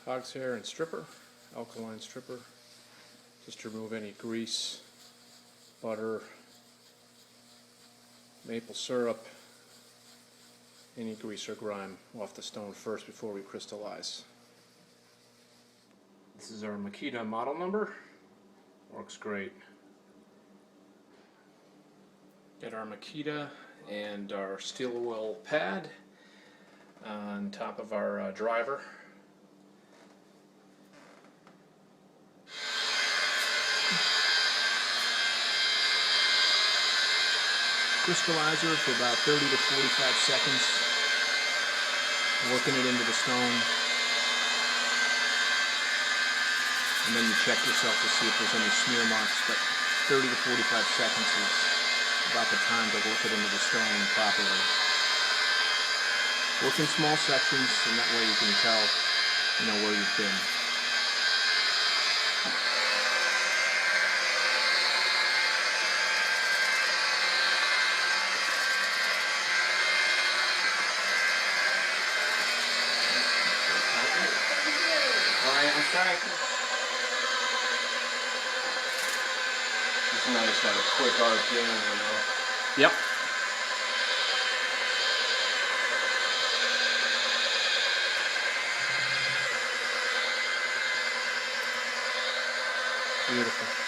hog's hair and stripper, alkaline stripper, just to remove any grease, butter, maple syrup, any grease or grime off the stone first before we crystallize. This is our Makita model number. Works great. Get our Makita and our steel wool pad on top of our driver. Crystallizer for about 30 to 45 seconds, working it into the stone, and then you check yourself to see if there's any smear marks, but 30 to 45 seconds is about the time to work it into the stone properly. Work in small sections, and that way you can tell, where you've been. It's nice to have a quick RPM, Yep. Beautiful.